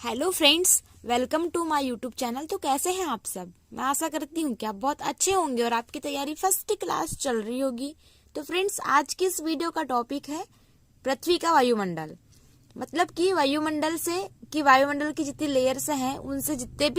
Hello friends, welcome to my YouTube channel. तो कैसे हैं आप सब? मैं आशा करती हूँ कि आप बहुत अच्छे होंगे और आपकी तैयारी फर्स्ट क्लास चल रही होगी। तो फ्रेंड्स, आज की इस वीडियो का टॉपिक है पृथ्वी का वायुमंडल। मतलब कि वायुमंडल की जितनी लेयर्स हैं उनसे जितने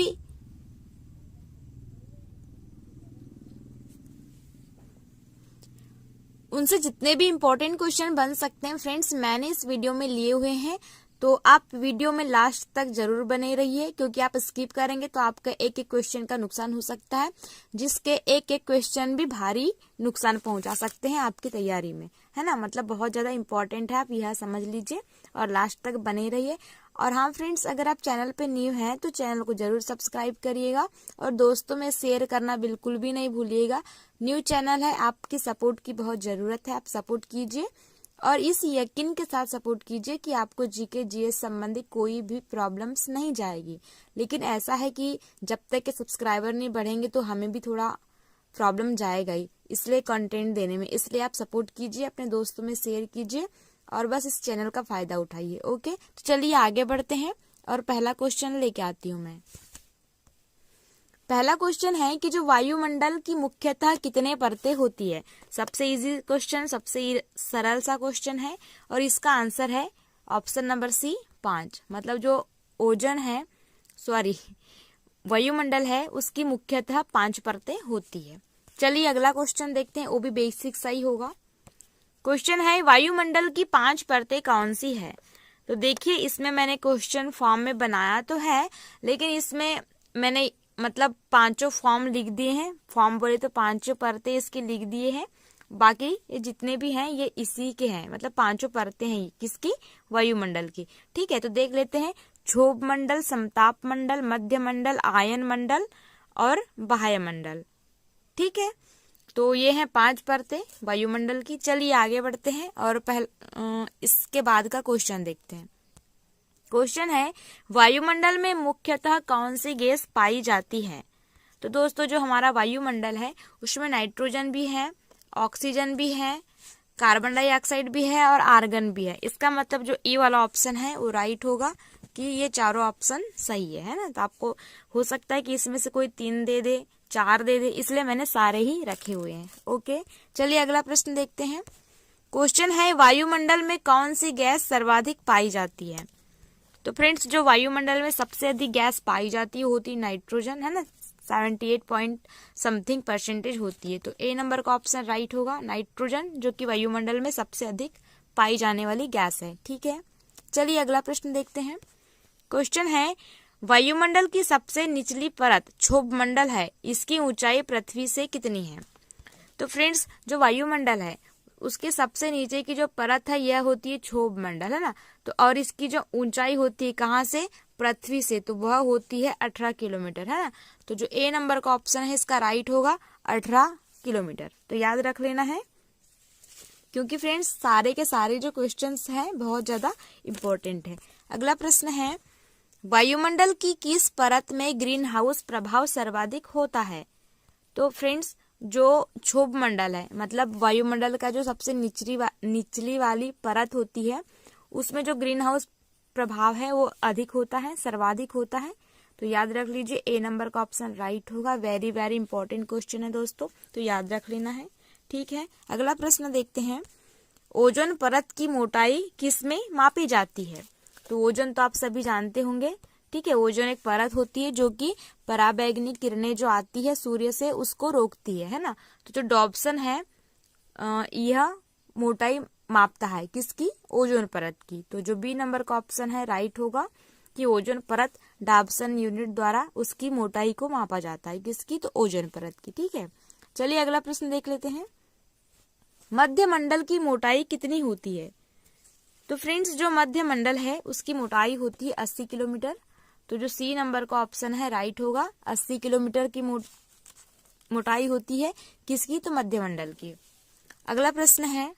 भी इम्पोर्टेंट क्वेश्चन बन सकते हैं फ्रेंड्स, मैंने इस वीडियो में लिए हुए हैं। तो आप वीडियो में लास्ट तक जरूर बने रहिए, क्योंकि आप स्किप करेंगे तो आपका एक एक क्वेश्चन का नुकसान हो सकता है, जिसके एक एक क्वेश्चन भी भारी नुकसान पहुंचा सकते हैं आपकी तैयारी में, है ना। मतलब बहुत ज्यादा इम्पोर्टेंट है, आप यह समझ लीजिए और लास्ट तक बने रहिए। और हाँ फ्रेंड्स, अगर आप चैनल पे न्यू हैं तो चैनल को जरूर सब्सक्राइब करिएगा और दोस्तों में शेयर करना बिल्कुल भी नहीं भूलिएगा। न्यू चैनल है, आपकी सपोर्ट की बहुत जरूरत है, आप सपोर्ट कीजिए और इस यकीन के साथ सपोर्ट कीजिए कि आपको जीके जीएस संबंधी कोई भी प्रॉब्लम्स नहीं जाएगी। लेकिन ऐसा है कि जब तक के सब्सक्राइबर नहीं बढ़ेंगे तो हमें भी थोड़ा प्रॉब्लम जाएगा ही, इसलिए कंटेंट देने में। इसलिए आप सपोर्ट कीजिए, अपने दोस्तों में शेयर कीजिए और बस इस चैनल का फायदा उठाइए। ओके, तो चलिए आगे बढ़ते हैं और पहला क्वेश्चन लेके आती हूँ मैं। पहला क्वेश्चन है कि जो वायुमंडल की मुख्यतः कितने परतें होती है। सबसे इजी क्वेश्चन, सबसे सरल सा क्वेश्चन है और इसका आंसर है ऑप्शन नंबर सी, 5। मतलब जो वायुमंडल है उसकी मुख्यतः 5 परतें होती है। चलिए अगला क्वेश्चन देखते हैं, वो भी बेसिक सा ही होगा। क्वेश्चन है वायुमंडल की 5 परतें कौन सी है। तो देखिए, इसमें मैंने क्वेश्चन फॉर्म में बनाया तो है, लेकिन इसमें मैंने मतलब 5 फॉर्म लिख दिए हैं। फॉर्म बोले तो 5 परतें इसकी लिख दिए हैं। बाकी ये जितने भी हैं ये इसी के हैं, मतलब 5 परतें हैं किसकी, वायुमंडल की। ठीक है, तो देख लेते हैं। क्षोभ मंडल, समताप मंडल, मध्य मंडल, आयन मंडल और बाह्य मंडल। ठीक है, तो ये हैं 5 परतें वायुमंडल की। चलिए आगे बढ़ते हैं और इसके बाद का क्वेश्चन देखते हैं। क्वेश्चन है वायुमंडल में मुख्यतः कौन सी गैस पाई जाती है। तो दोस्तों, जो हमारा वायुमंडल है उसमें नाइट्रोजन भी है, ऑक्सीजन भी है, कार्बन डाइऑक्साइड भी है और आर्गन भी है। इसका मतलब जो ई वाला ऑप्शन है वो राइट होगा कि ये चारों ऑप्शन सही है ना। तो आपको हो सकता है कि इसमें से कोई 3 दे दे, 4 दे दे, इसलिए मैंने सारे ही रखे हुए हैं। ओके, चलिए अगला प्रश्न देखते हैं। क्वेश्चन है वायुमंडल में कौन सी गैस सर्वाधिक पाई जाती है। तो फ्रेंड्स, जो वायुमंडल में सबसे अधिक गैस पाई जाती है होती नाइट्रोजन, है ना। 78 पॉइंट समथिंग % होती है। तो ए नंबर का ऑप्शन राइट होगा, नाइट्रोजन, जो कि वायुमंडल में सबसे अधिक पाई जाने वाली गैस है। ठीक है, चलिए अगला प्रश्न देखते हैं। क्वेश्चन है वायुमंडल की सबसे निचली परत क्षोभ मंडल है, इसकी ऊंचाई पृथ्वी से कितनी है। तो फ्रेंड्स, जो वायुमंडल है उसके सबसे नीचे की जो परत है यह होती है क्षोभ मंडल, है ना। तो और इसकी जो ऊंचाई होती है कहाँ से, पृथ्वी से, तो वह होती है 18 किलोमीटर, है ना। तो जो ए नंबर का ऑप्शन है इसका राइट होगा, 18 किलोमीटर। तो याद रख लेना है, क्योंकि फ्रेंड्स सारे के सारे जो क्वेश्चंस हैं बहुत ज्यादा इम्पोर्टेंट है। अगला प्रश्न है वायुमंडल की किस परत में ग्रीन हाउस प्रभाव सर्वाधिक होता है। तो फ्रेंड्स, जो क्षोभ मंडल है, मतलब वायुमंडल का जो सबसे निचली वाली परत होती है, उसमें जो ग्रीन हाउस प्रभाव है वो अधिक होता है, सर्वाधिक होता है। तो याद रख लीजिए, ए नंबर का ऑप्शन राइट होगा। वेरी वेरी इंपॉर्टेंट क्वेश्चन है दोस्तों, तो याद रख लेना है। ठीक है, अगला प्रश्न देखते हैं। ओजोन परत की मोटाई किसमें मापी जाती है। तो ओजोन तो आप सभी जानते होंगे। ठीक है, ओजोन एक परत होती है जो कि पराबैंगनी किरणें जो आती है सूर्य से उसको रोकती है ना। तो जो डॉप्सन है यह मोटाई मापता है किसकी, ओजोन परत की। तो जो बी नंबर का ऑप्शन है राइट होगा कि ओजोन परत डॉप्सन यूनिट द्वारा उसकी मोटाई को मापा जाता है किसकी, तो ओजोन परत की। ठीक है, चलिए अगला प्रश्न देख लेते हैं। मध्य मंडल की मोटाई कितनी होती है। तो फ्रेंड्स, जो मध्य मंडल है उसकी मोटाई होती है 80 किलोमीटर। तो जो सी नंबर का ऑप्शन है राइट होगा, 80 किलोमीटर की मोटाई होती है किसकी, तो मध्य मंडल की। अगला प्रश्न है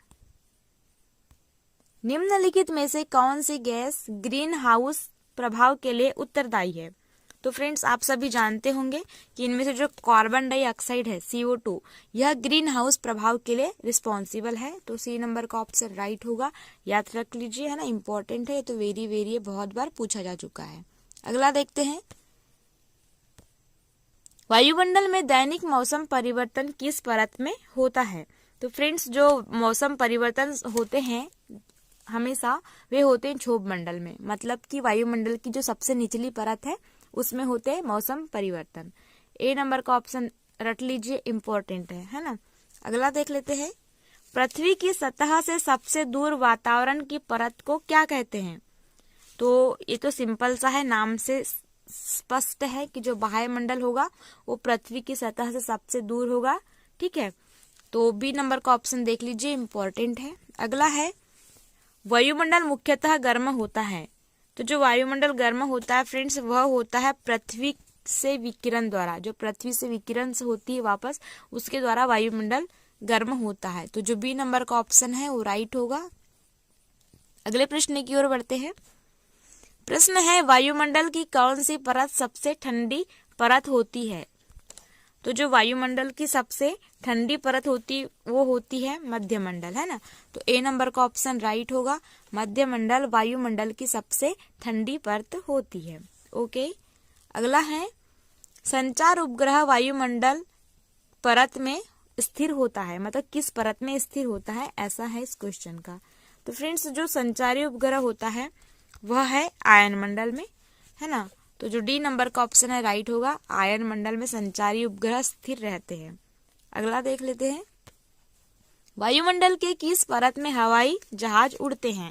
निम्नलिखित में से कौन सी गैस ग्रीन हाउस प्रभाव के लिए उत्तरदायी है। तो फ्रेंड्स, आप सभी जानते होंगे कि इनमें से जो कार्बन डाइऑक्साइड है CO2, यह ग्रीन हाउस प्रभाव के लिए रिस्पॉन्सिबल है। तो सी नंबर का ऑप्शन राइट होगा, याद रख लीजिए, है ना, इंपॉर्टेंट है तो वेरी वेरी बहुत बार पूछा जा चुका है। अगला देखते हैं, वायुमंडल में दैनिक मौसम परिवर्तन किस परत में होता है? तो फ्रेंड्स, जो मौसम परिवर्तन होते हैं हमेशा वे होते हैं क्षोभ मंडल में, मतलब कि वायुमंडल की जो सबसे निचली परत है उसमें होते हैं मौसम परिवर्तन। ए नंबर का ऑप्शन रट लीजिए, इम्पोर्टेंट है ना। अगला देख लेते हैं, पृथ्वी की सतह से सबसे दूर वातावरण की परत को क्या कहते हैं? तो ये तो सिंपल सा है, नाम से स्पष्ट है कि जो बाह्य मंडल होगा वो पृथ्वी की सतह से सबसे दूर होगा। ठीक है, तो बी नंबर का ऑप्शन देख लीजिए, इम्पोर्टेंट है। अगला है, वायुमंडल मुख्यतः गर्म होता है। तो जो वायुमंडल गर्म होता है फ्रेंड्स, वह होता है पृथ्वी से विकिरण द्वारा, जो पृथ्वी से विकिरण से होती है वापस, उसके द्वारा वायुमंडल गर्म होता है। तो जो बी नंबर का ऑप्शन है वो राइट होगा। अगले प्रश्न की ओर बढ़ते हैं। प्रश्न है, वायुमंडल की कौन सी परत सबसे ठंडी परत होती है? तो जो वायुमंडल की सबसे ठंडी परत होती वो होती है मध्यमंडल, है ना। तो ए नंबर का ऑप्शन राइट होगा, मध्यमंडल वायुमंडल की सबसे ठंडी परत होती है। ओके, अगला है, संचार उपग्रह वायुमंडल परत में स्थिर होता है, मतलब किस परत में स्थिर होता है, ऐसा है इस क्वेश्चन का। तो फ्रेंड्स, जो संचारी उपग्रह होता है वह है आयन मंडल में, है ना। तो जो डी नंबर का ऑप्शन है राइट होगा, आयन मंडल में संचारी उपग्रह स्थिर रहते हैं। अगला देख लेते हैं, वायुमंडल के किस परत में हवाई जहाज उड़ते हैं?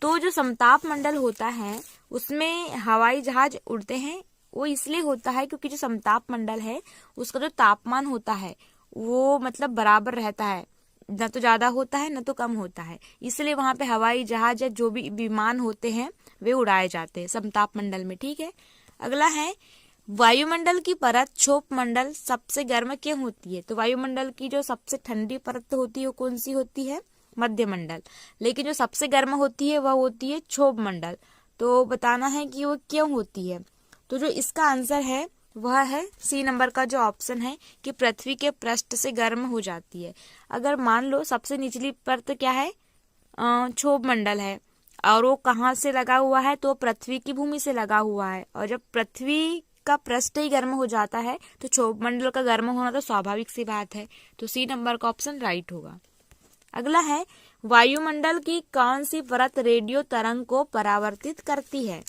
तो जो समताप मंडल होता है उसमें हवाई जहाज उड़ते हैं, वो इसलिए होता है क्योंकि जो समताप मंडल है उसका जो तापमान होता है वो मतलब बराबर रहता है, न तो ज्यादा होता है न तो कम होता है, इसलिए वहां पे हवाई जहाज या जो भी विमान होते हैं वे उड़ाए जाते हैं समताप मंडल में। ठीक है, अगला है, वायुमंडल की परत क्षोभ मंडल सबसे गर्म क्यों होती है? तो वायुमंडल की जो सबसे ठंडी परत होती है वो कौन सी होती है? मध्यमंडल। लेकिन जो सबसे गर्म होती है वह होती है क्षोभ मंडल। तो बताना है कि वो क्यों होती है। तो जो इसका आंसर है वह है सी नंबर का जो ऑप्शन है कि पृथ्वी के पृष्ठ से गर्म हो जाती है। अगर मान लो सबसे निचली परत क्या है, क्षोभ मंडल है, और वो कहाँ से लगा हुआ है? तो पृथ्वी की भूमि से लगा हुआ है, और जब पृथ्वी का पृष्ठ ही गर्म हो जाता है तो क्षोभ मंडल का गर्म होना तो स्वाभाविक सी बात है। तो सी नंबर का ऑप्शन राइट होगा। अगला है, वायुमंडल की कौन सी परत रेडियो तरंग को परावर्तित करती है?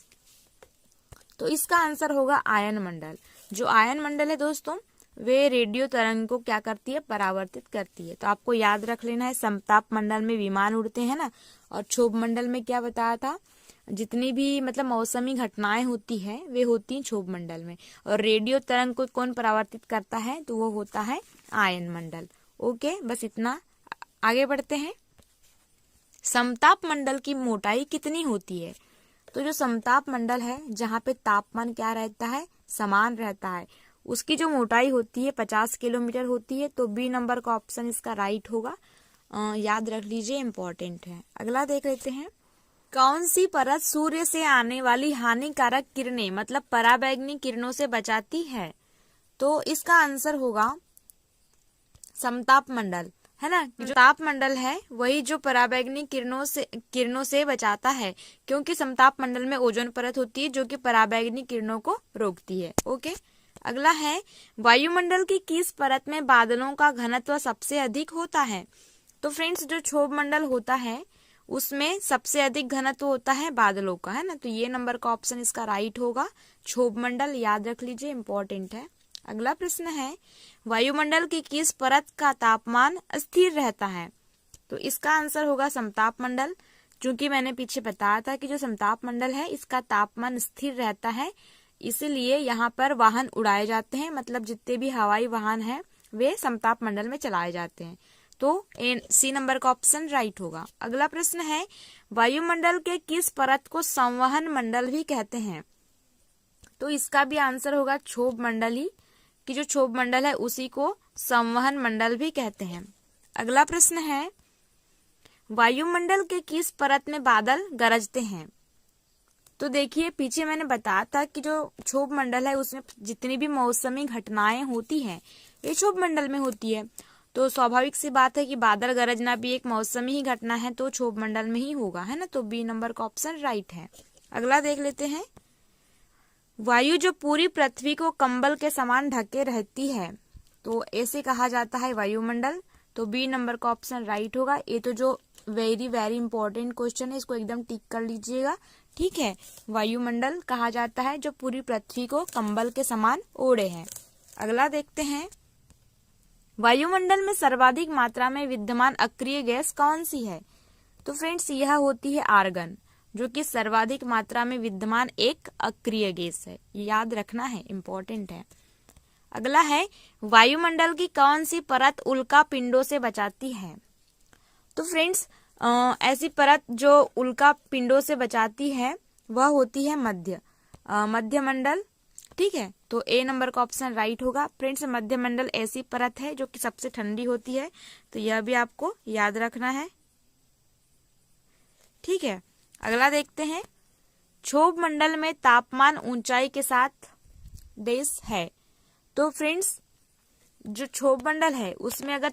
तो इसका आंसर होगा आयन मंडल। जो आयन मंडल है दोस्तों वे रेडियो तरंग को क्या करती है? परावर्तित करती है। तो आपको याद रख लेना है, समताप मंडल में विमान उड़ते हैं ना, और क्षोभ मंडल में क्या बताया था, जितनी भी मतलब मौसमी घटनाएं होती है वे होती हैं क्षोभ मंडल में, और रेडियो तरंग को कौन परावर्तित करता है? तो वो होता है आयन मंडल। ओके, बस इतना। आगे बढ़ते हैं, समताप मंडल की मोटाई कितनी होती है? तो जो समताप मंडल है जहाँ पे तापमान क्या रहता है? समान रहता है, उसकी जो मोटाई होती है 50 किलोमीटर होती है। तो बी नंबर का ऑप्शन इसका राइट होगा, याद रख लीजिए, इम्पोर्टेंट है। अगला देख लेते हैं, कौन सी परत सूर्य से आने वाली हानिकारक किरणें मतलब पराबैंगनी किरणों से बचाती है? तो इसका आंसर होगा समताप मंडल, है ना। जो ताप मंडल है वही जो पराबैंगनी किरणों से बचाता है, क्योंकि समताप मंडल में ओजोन परत होती है जो कि पराबैंगनी किरणों को रोकती है। ओके, अगला है, वायुमंडल की किस परत में बादलों का घनत्व सबसे अधिक होता है? तो फ्रेंड्स, जो क्षोभ मंडल होता है उसमें सबसे अधिक घनत्व होता है बादलों का, है ना। तो ये नंबर का ऑप्शन इसका राइट होगा, क्षोभ मंडल, याद रख लीजिए, इंपॉर्टेंट है। अगला प्रश्न है, वायुमंडल की किस परत का तापमान स्थिर रहता है? तो इसका आंसर होगा समताप मंडल, क्योंकि मैंने पीछे बताया था कि जो समताप मंडल है इसका तापमान स्थिर रहता है, इसीलिए यहाँ पर वाहन उड़ाए जाते हैं, मतलब जितने भी हवाई वाहन हैं वे समताप मंडल में चलाए जाते हैं। तो सी नंबर का ऑप्शन राइट होगा। अगला प्रश्न है, वायुमंडल के किस परत को संवहन मंडल भी कहते हैं? तो इसका भी आंसर होगा क्षोभ मंडल ही, कि जो क्षोभ मंडल है उसी को संवहन मंडल भी कहते हैं। अगला प्रश्न है, वायुमंडल के किस परत में बादल गरजते हैं? तो देखिए, पीछे मैंने बताया था कि जो क्षोभ मंडल है उसमें जितनी भी मौसमी घटनाएं होती हैं वे क्षोभ मंडल में होती है, तो स्वाभाविक सी बात है कि बादल गरजना भी एक मौसमी ही घटना है, तो क्षोभ मंडल में ही होगा, है ना। तो बी नंबर का ऑप्शन राइट है। अगला देख लेते हैं, वायु जो पूरी पृथ्वी को कंबल के समान ढके रहती है, तो ऐसे कहा जाता है वायुमंडल। तो बी नंबर का ऑप्शन राइट होगा। ये तो जो वेरी वेरी इंपॉर्टेंट क्वेश्चन है, इसको एकदम टिक कर लीजिएगा, ठीक है। वायुमंडल कहा जाता है जो पूरी पृथ्वी को कंबल के समान ओढ़े है। अगला देखते हैं, वायुमंडल में सर्वाधिक मात्रा में विद्यमान अक्रिय गैस कौन सी है? तो फ्रेंड्स यह होती है आर्गन, जो कि सर्वाधिक मात्रा में विद्यमान एक अक्रिय गैस है, याद रखना है, इंपॉर्टेंट है। अगला है, वायुमंडल की कौन सी परत उल्का पिंडों से बचाती है? तो फ्रेंड्स ऐसी परत जो उल्का पिंडों से बचाती है वह होती है मध्यमंडल, ठीक है। तो ए नंबर का ऑप्शन राइट होगा। फ्रेंड्स मध्यमंडल ऐसी परत है जो कि सबसे ठंडी होती है, तो यह भी आपको याद रखना है, ठीक है। अगला देखते हैं, क्षोभ मंडल में तापमान ऊंचाई के साथ देश है। तो फ्रेंड्स जो क्षोभ मंडल है उसमें अगर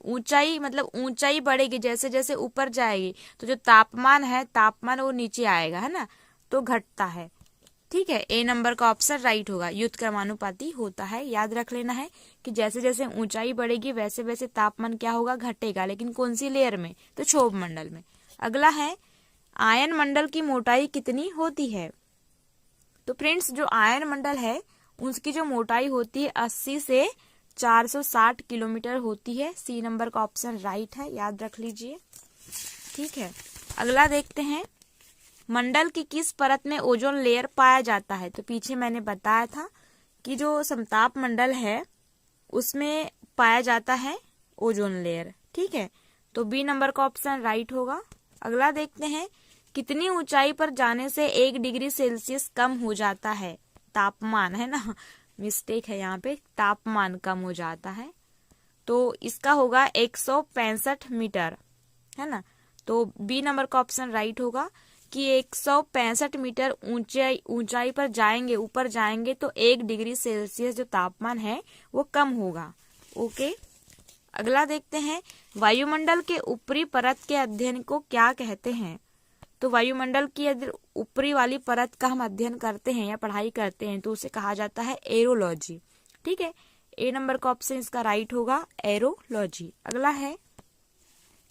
ऊंचाई मतलब ऊंचाई बढ़ेगी, जैसे जैसे ऊपर जाएगी तो जो तापमान वो नीचे आएगा, है ना, तो घटता है, ठीक है। ए नंबर का ऑप्शन राइट होगा। युद्ध क्रमानुपाती होता है, याद रख लेना है कि जैसे जैसे ऊंचाई बढ़ेगी वैसे वैसे तापमान क्या होगा, घटेगा, लेकिन कौन सी लेयर में? तो क्षोभ मंडल में। अगला है, आयन मंडल की मोटाई कितनी होती है? तो फ्रेंड्स जो आयन मंडल है उसकी जो मोटाई होती है 80 से 460 किलोमीटर होती है। सी नंबर का ऑप्शन राइट है, याद रख लीजिए, ठीक है। अगला देखते हैं, मंडल की किस परत में ओजोन लेयर पाया जाता है? तो पीछे मैंने बताया था कि जो समताप मंडल है उसमें पाया जाता है ओजोन लेयर, ठीक है। तो बी नंबर का ऑप्शन राइट होगा। अगला देखते हैं, कितनी ऊंचाई पर जाने से 1 डिग्री सेल्सियस कम हो जाता है? तापमान, है ना, मिस्टेक है यहाँ पे, तापमान कम हो जाता है। तो इसका होगा 165 मीटर, है ना। तो बी नंबर का ऑप्शन राइट होगा कि 165 मीटर ऊंचाई पर जाएंगे, ऊपर जाएंगे तो 1 डिग्री सेल्सियस जो तापमान है वो कम होगा, ओके। अगला देखते हैं, वायुमंडल के ऊपरी परत के अध्ययन को क्या कहते हैं? तो वायुमंडल की यदि ऊपरी वाली परत का हम अध्ययन करते हैं या पढ़ाई करते हैं तो उसे कहा जाता है एरोलॉजी, ठीक है। ए नंबर का ऑप्शन इसका राइट होगा, एरोलॉजी। अगला है,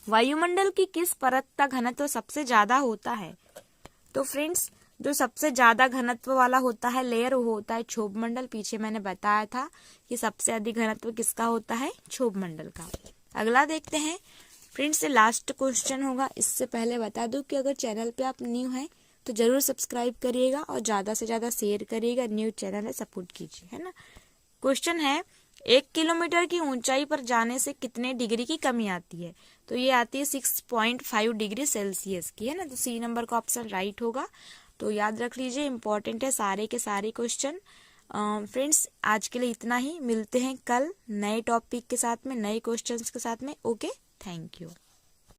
वायुमंडल की किस परत का घनत्व सबसे ज्यादा होता है? तो फ्रेंड्स जो सबसे ज्यादा घनत्व वाला होता है लेयर वो होता है क्षोभ मंडल। पीछे मैंने बताया था कि सबसे अधिक घनत्व किसका होता है? क्षोभ मंडल का। अगला देखते हैं, फ्रेंड्स लास्ट क्वेश्चन होगा। इससे पहले बता दूं कि अगर चैनल पे आप न्यू हैं तो जरूर सब्सक्राइब करिएगा और ज्यादा से ज्यादा शेयर करिएगा, न्यू चैनल है, सपोर्ट कीजिए, है ना। क्वेश्चन है, 1 किलोमीटर की ऊंचाई पर जाने से कितने डिग्री की कमी आती है? तो ये आती है 6.5 डिग्री सेल्सियस की, है ना। तो सी नंबर का ऑप्शन राइट होगा। तो याद रख लीजिए, इंपॉर्टेंट है सारे के सारे क्वेश्चन। फ्रेंड्स आज के लिए इतना ही, मिलते हैं कल नए टॉपिक के साथ में, नए क्वेश्चंस के साथ में, ओके, थैंक यू।